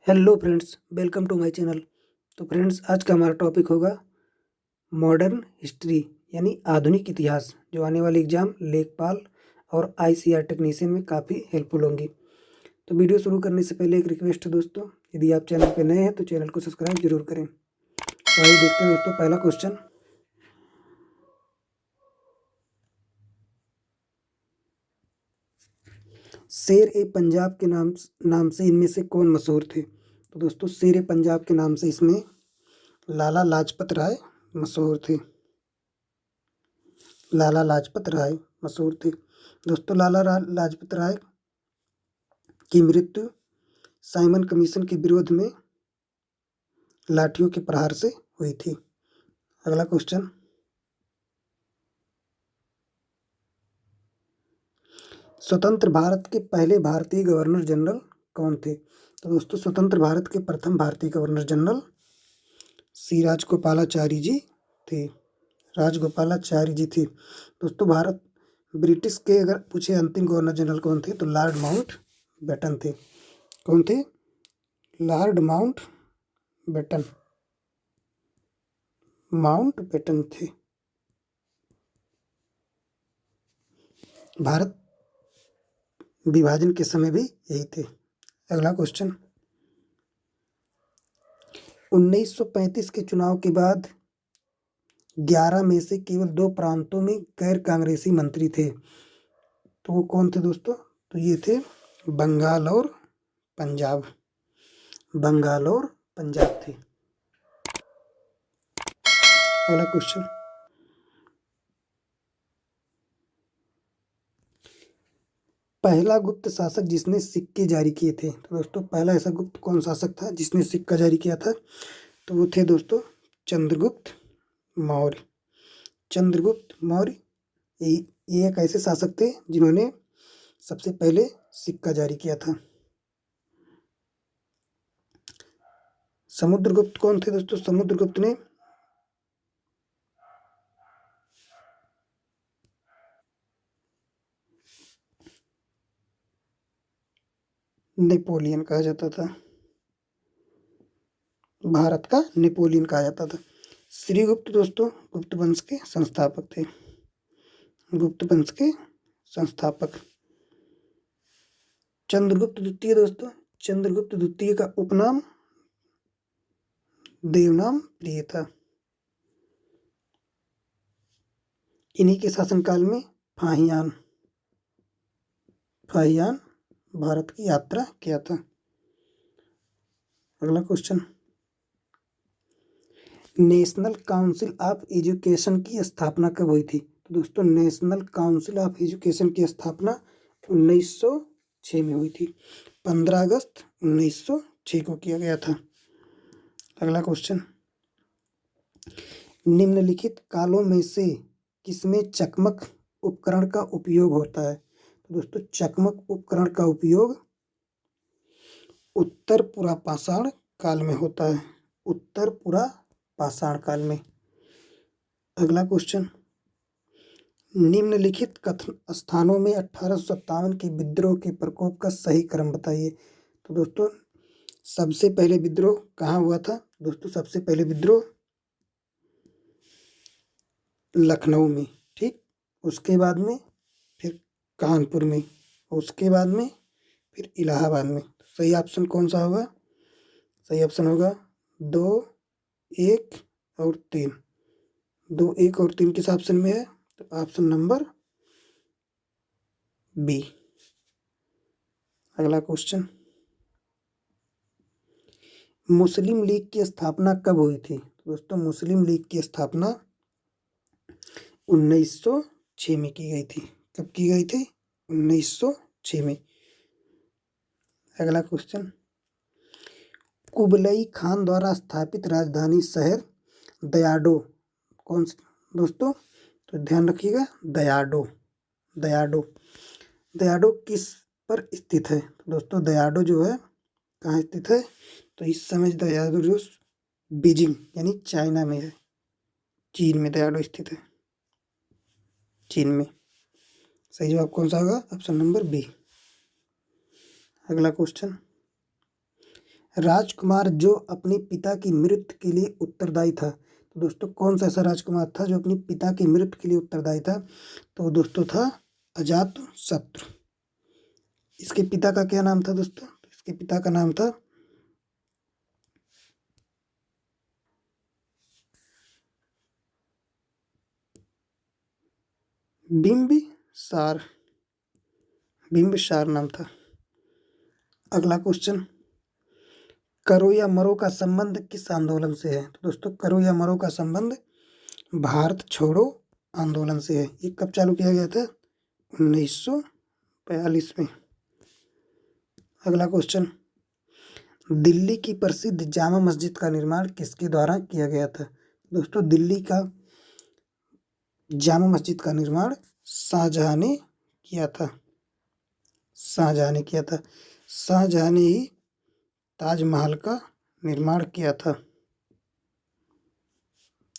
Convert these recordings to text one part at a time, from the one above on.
Hello friends, welcome to my channel. तो friends, आज का हमारा टॉपिक होगा मॉडर्न हिस्ट्री यानी आधुनिक इतिहास, जो आने वाले एग्जाम लेखपाल और आईसीआर टेक्नीशियन में काफ़ी हेल्पफुल होंगी। तो वीडियो शुरू करने से पहले एक रिक्वेस्ट है दोस्तों, यदि आप चैनल पर नए हैं तो चैनल को सब्सक्राइब जरूर करें। तो आइए देखते हैं दोस्तों, पहला क्वेश्चन। शेर ए पंजाब के नाम से इनमें से कौन मशहूर थे? तो दोस्तों, शेर ए पंजाब के नाम से इसमें लाला लाजपत राय मशहूर थे। लाला लाजपत राय मशहूर थे। दोस्तों, लाजपत राय की मृत्यु साइमन कमीशन के विरोध में लाठियों के प्रहार से हुई थी। अगला क्वेश्चन। स्वतंत्र भारत के पहले भारतीय गवर्नर जनरल कौन थे? तो दोस्तों, स्वतंत्र भारत के प्रथम भारतीय गवर्नर जनरल सी राजगोपालाचारी जी थे। राजगोपालाचारी जी थे। दोस्तों, भारत ब्रिटिश के अगर पूछे अंतिम गवर्नर जनरल कौन थे तो लॉर्ड माउंट बेटन थे। कौन थे? लॉर्ड माउंट बेटन थे। भारत विभाजन के समय भी यही थे। अगला क्वेश्चन। 1935 के चुनाव के बाद 11 में से केवल 2 प्रांतों में गैर कांग्रेसी मंत्री थे। तो वो कौन थे दोस्तों? तो ये थे बंगाल और पंजाब। बंगाल और पंजाब थे। अगला क्वेश्चन। पहला गुप्त शासक जिसने सिक्के जारी किए थे। तो दोस्तों, पहला ऐसा गुप्त कौन शासक था जिसने सिक्का जारी किया था? तो वो थे दोस्तों चंद्रगुप्त मौर्य। चंद्रगुप्त मौर्य ये एक ऐसे शासक थे जिन्होंने सबसे पहले सिक्का जारी किया था। समुद्रगुप्त कौन थे दोस्तों? समुद्रगुप्त ने नेपोलियन कहा जाता था। भारत का नेपोलियन कहा जाता था। श्रीगुप्त दोस्तों गुप्त वंश के संस्थापक थे। गुप्त वंश के संस्थापक। चंद्रगुप्त द्वितीय दोस्तों, चंद्रगुप्त द्वितीय का उपनाम देवनाम प्रिय था। इन्हीं के शासनकाल में फाहियान भारत की यात्रा किया था। अगला question. National council of education की स्थापना कब हुई थी? तो दोस्तों, नेशनल काउंसिल ऑफ एजुकेशन की स्थापना 1906 में हुई थी। 15 अगस्त 1906 को किया गया था। अगला क्वेश्चन। निम्नलिखित कालों में से किसमें चकमक उपकरण का उपयोग होता है? तो दोस्तों, चकमक उपकरण का उपयोग उत्तर पुरापाषाण काल में होता है। उत्तर पुरापाषाण काल में। अगला क्वेश्चन। निम्नलिखित कथन स्थानों में 1857 के विद्रोह के प्रकोप का सही क्रम बताइए। तो दोस्तों, सबसे पहले विद्रोह कहाँ हुआ था? दोस्तों, सबसे पहले विद्रोह लखनऊ में, ठीक। उसके बाद में फिर कानपुर में, उसके बाद में फिर इलाहाबाद में। सही ऑप्शन कौन सा होगा? सही ऑप्शन होगा 2, 1 और 3। 2, 1 और 3 किस ऑप्शन में है? तो ऑप्शन नंबर बी। अगला क्वेश्चन। मुस्लिम लीग की स्थापना कब हुई थी? दोस्तों, मुस्लिम लीग की स्थापना 1906 में की गई थी। कब की गई थी? 1906 में। अगला क्वेश्चन। कुबलई खान द्वारा स्थापित राजधानी शहर दयाडो कौन सा? दोस्तों, तो ध्यान रखिएगा, दयाडो किस पर स्थित है? तो दोस्तों, दयाडो जो है कहाँ स्थित है? तो इस समय दयाडो जो बीजिंग यानी चाइना में है। चीन में दयाडो स्थित है, चीन में। सही जवाब कौन सा होगा? Option number B. अगला क्वेश्चन। राजकुमार जो अपने पिता की मृत्यु के लिए उत्तरदायी था। तो दोस्तों कौन सा ऐसा राजकुमार था जो अपने पिता की मृत्यु के लिए उत्तरदायी था? तो दोस्तों था अजातशत्रु। इसके पिता का क्या नाम था दोस्तों? इसके पिता का नाम था बिंबिसार। बिंबिसार नाम था। अगला क्वेश्चन, करो या मरो का संबंध किस आंदोलन से है? तो दोस्तों करो या मरो का संबंध भारत छोड़ो आंदोलन से है। ये कब चालू किया गया था? 1942 में। अगला क्वेश्चन, दिल्ली की प्रसिद्ध जामा मस्जिद का निर्माण किसके द्वारा किया गया था? दोस्तों दिल्ली का जामा मस्जिद का निर्माण शाहजहां ने किया था। शाहजहां ने किया था। शाहजहां ने ही ताजमहल का निर्माण किया था।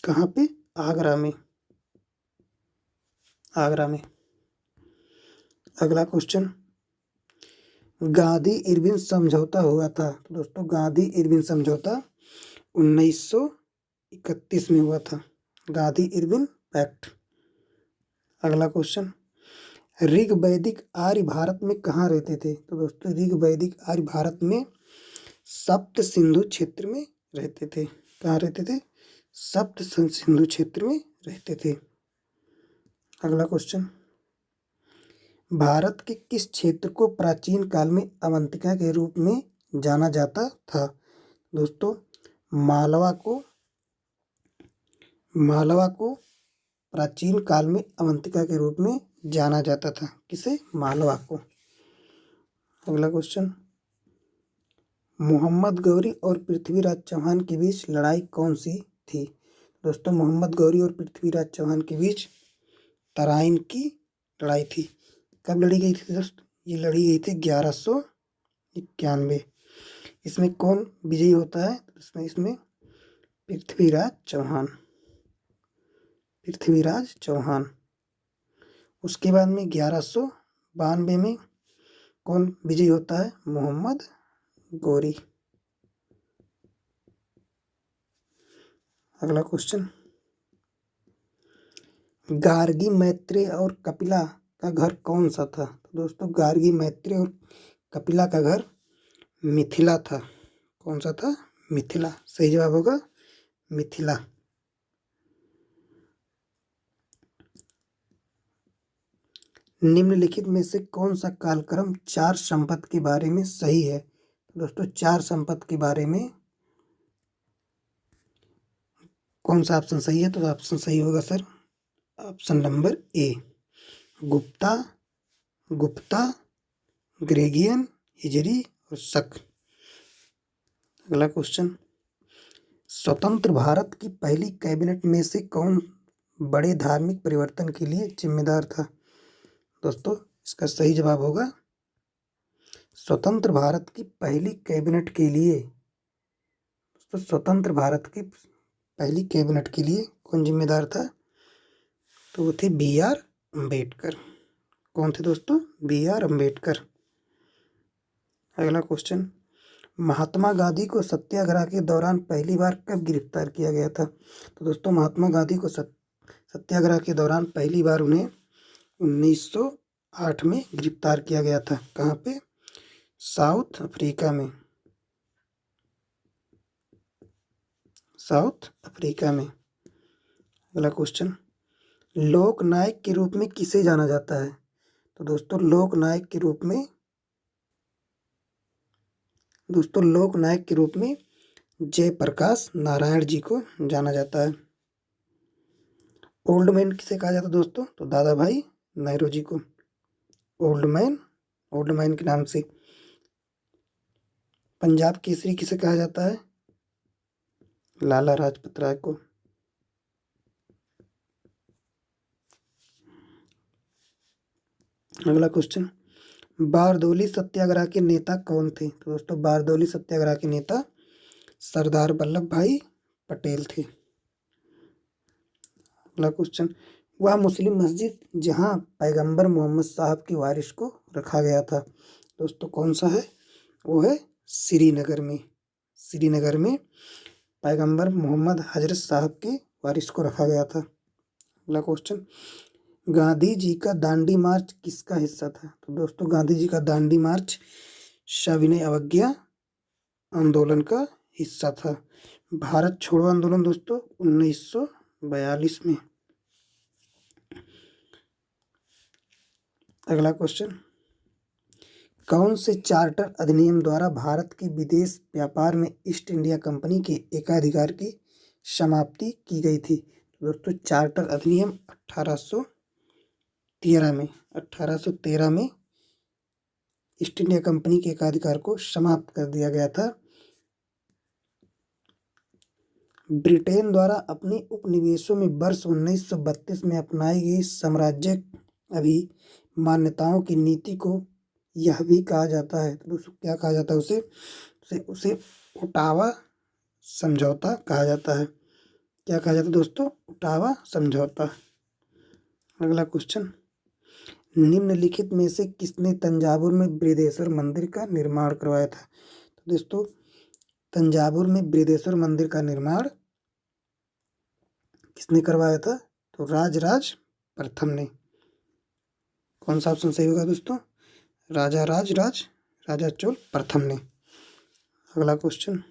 कहाँ पे? आगरा में। आगरा में। अगला क्वेश्चन, गांधी इरविन समझौता हुआ था। तो दोस्तों गांधी इरविन समझौता 1931 में हुआ था। Gandhi Irwin pact. अगला क्वेश्चन, ऋग वैदिक आर्य भारत में कहाँ रहते थे? तो दोस्तों ऋग वैदिक आर्य भारत में सप्त सिंधु क्षेत्र में रहते थे। कहाँ रहते थे? सप्त सिंधु क्षेत्र में रहते थे। अगला क्वेश्चन, भारत के किस क्षेत्र को प्राचीन काल में अवंतिका के रूप में जाना जाता था? दोस्तों मालवा को प्राचीन काल में अवंतिका के रूप में जाना जाता था। किसे? मालवा को। अगला क्वेश्चन, मोहम्मद गौरी और पृथ्वीराज चौहान के बीच लड़ाई कौन सी थी? दोस्तों मोहम्मद गौरी और पृथ्वीराज चौहान के बीच तराइन की लड़ाई थी। कब लड़ी गई थी दोस्तों? ये लड़ी गई थी 1191। इसमें कौन विजयी होता है? इसमें पृथ्वीराज चौहान। उसके बाद में 1192 में कौन विजयी होता है? मोहम्मद गौरी। अगला क्वेश्चन, गार्गी मैत्रेय और कपिला का घर कौन सा था? तो दोस्तों गार्गी मैत्रेय और कपिला का घर मिथिला था। कौन सा था? मिथिला। सही जवाब होगा मिथिला। निम्नलिखित में से कौन सा कालक्रम चार संपत्ति के बारे में सही है? दोस्तों चार संपत्ति के बारे में कौन सा ऑप्शन सही है? तो ऑप्शन सही होगा sir option number A, Gupta, Gregorian, हिजरी और शक। अगला क्वेश्चन, स्वतंत्र भारत की पहली कैबिनेट में से कौन बड़े धार्मिक परिवर्तन के लिए जिम्मेदार था? दोस्तों इसका सही जवाब होगा स्वतंत्र भारत की पहली कैबिनेट के लिए। दोस्तों स्वतंत्र भारत की पहली कैबिनेट के लिए कौन जिम्मेदार था? तो वो थे B.R. अम्बेडकर। कौन थे दोस्तों? B.R. अम्बेडकर। अगला क्वेश्चन, महात्मा गांधी को सत्याग्रह के दौरान पहली बार कब गिरफ्तार किया गया था? तो दोस्तों महात्मा गांधी को सत्याग्रह के दौरान पहली बार उन्हें 1908 में गिरफ्तार किया गया था। कहाँ पे? साउथ अफ्रीका में। अगला क्वेश्चन, लोकनायक के रूप में किसे जाना जाता है? तो दोस्तों लोकनायक के रूप में जयप्रकाश नारायण जी को जाना जाता है। ओल्ड मैन किसे कहा जाता है दोस्तों? तो दादा भाई नेहरू को ओल्ड मैन के नाम से। पंजाब केसरी किसे कहा जाता है? लाला लाजपत राय को। अगला क्वेश्चन, बारदौली सत्याग्रह के नेता कौन थे? तो दोस्तों बारदौली सत्याग्रह के नेता सरदार वल्लभ भाई पटेल थे। अगला क्वेश्चन, वह मुस्लिम मस्जिद जहां पैगंबर मोहम्मद साहब की वारिस को रखा गया था, दोस्तों कौन सा है? वो है श्रीनगर में। श्रीनगर में पैगंबर मोहम्मद हजरत साहब के वारिस को रखा गया था। अगला क्वेश्चन, गांधी जी का दांडी मार्च किसका हिस्सा था? तो दोस्तों गांधी जी का दांडी मार्च सविनय अवज्ञा आंदोलन का हिस्सा था। भारत छोड़ो आंदोलन दोस्तों 1942 में। अगला क्वेश्चन, कौन से चार्टर अधिनियम द्वारा भारत के विदेश व्यापार में ईस्ट इंडिया कंपनी के एकाधिकार की समाप्ति की गई थी? दोस्तों चार्टर अधिनियम 1813 में ईस्ट इंडिया कंपनी के एकाधिकार को समाप्त कर दिया गया था। ब्रिटेन द्वारा अपने उपनिवेशों में वर्ष 1932 में अपनाई गई साम्राज्य अभिमान्यताओं की नीति को यह भी कहा जाता है। तो दोस्तों क्या कहा जाता है उसे ओटावा समझौता कहा जाता है। क्या कहा जाता है दोस्तों? ओटावा समझौता। अगला क्वेश्चन, निम्नलिखित में से किसने तंजावुर में बृहदेश्वर मंदिर का निर्माण करवाया था? तो दोस्तों तंजावुर में बृहदेश्वर मंदिर का निर्माण किसने करवाया था? तो राजराज प्रथम ने। कौन सा ऑप्शन सही होगा दोस्तों? राजा चोल प्रथम ने। अगला क्वेश्चन,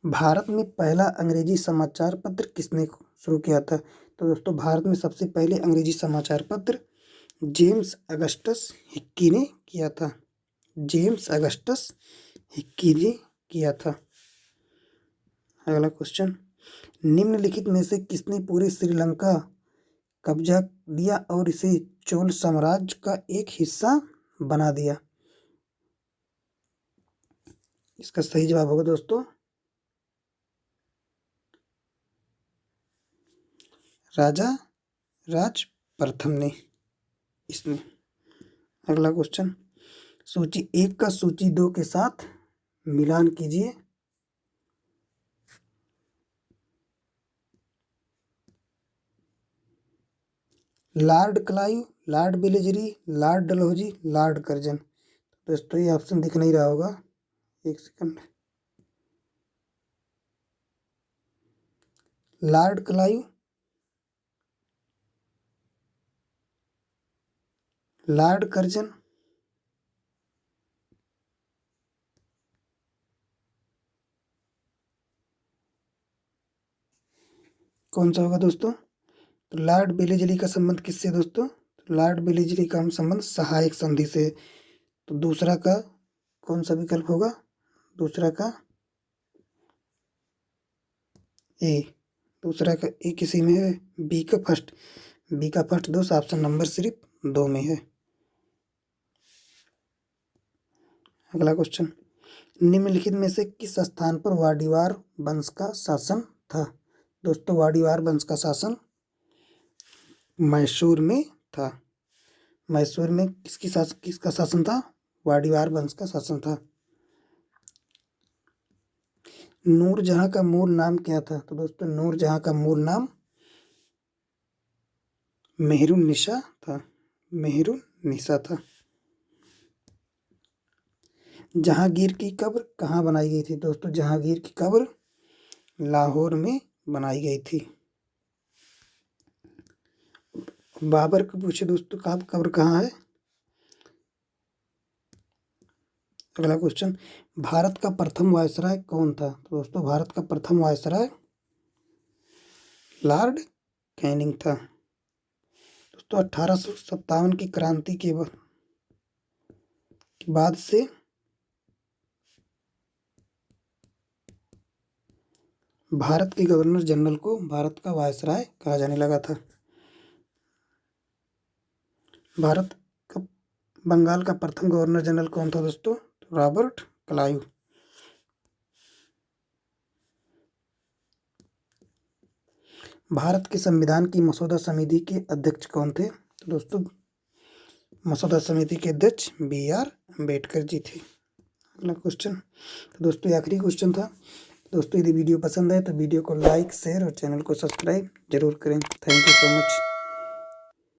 भारत में पहला अंग्रेजी समाचार पत्र किसने शुरू किया था? तो दोस्तों भारत में सबसे पहले अंग्रेजी समाचार पत्र जेम्स अगस्टस हिक्की ने किया था। जेम्स अगस्टस हिक्की ने किया था। अगला क्वेश्चन, निम्नलिखित में से किसने पूरे श्रीलंका कब्जा दिया और इसे चोल साम्राज्य का एक हिस्सा बना दिया? इसका सही जवाब होगा दोस्तों राजा राज प्रथम ने इसमें। अगला क्वेश्चन, सूची 1 का सूची 2 के साथ मिलान कीजिए। Lord Clive, Lord Wellesley, Lord Dalhousie, Lord Curzon. दोस्तों ये ऑप्शन दिख नहीं रहा होगा, एक second. Lord Clive, Lord Curzon, कौन सा होगा दोस्तों? तो लॉर्ड वेलेस्ली का संबंध किससे दोस्तों? तो लॉर्ड वेलेस्ली का संबंध सहायक संधि से। तो दूसरा का कौन सा विकल्प होगा? दूसरा का ए। दूसरा का ए किसी में है? बी का फर्स्ट दोस्त ऑप्शन नंबर सिर्फ 2 में है। अगला क्वेश्चन, निम्नलिखित में से किस स्थान पर वाडीवार वंश का शासन था? दोस्तों वाडीवार वंश का शासन मैसूर में था। मैसूर में किसका शासन था? वाडीवार वंश का शासन था। नूरजहां का मूल नाम क्या था? तो दोस्तों नूरजहां का मूल नाम मेहरुन्निसा था। जहांगीर की कब्र कहाँ बनाई गई थी? दोस्तों जहांगीर की कब्र लाहौर में बनाई गई थी। बाबर को पूछे दोस्तों कब्र कहाँ है? अगला क्वेश्चन, भारत का प्रथम वायसराय कौन था? तो दोस्तों भारत का प्रथम वायसराय लॉर्ड कैनिंग था। दोस्तों 1857 की क्रांति के बाद से भारत के गवर्नर जनरल को भारत का वायसराय कहा जाने लगा था। भारत का बंगाल का प्रथम गवर्नर जनरल कौन था दोस्तों? Robert Clive. भारत के संविधान की मसौदा समिति के अध्यक्ष कौन थे? तो दोस्तों मसौदा समिति के अध्यक्ष BR अम्बेडकर जी थे। अगला क्वेश्चन, तो दोस्तों आखिरी क्वेश्चन था। दोस्तों यदि वीडियो पसंद आए तो वीडियो को लाइक शेयर और चैनल को सब्सक्राइब जरूर करें। Thank you so much.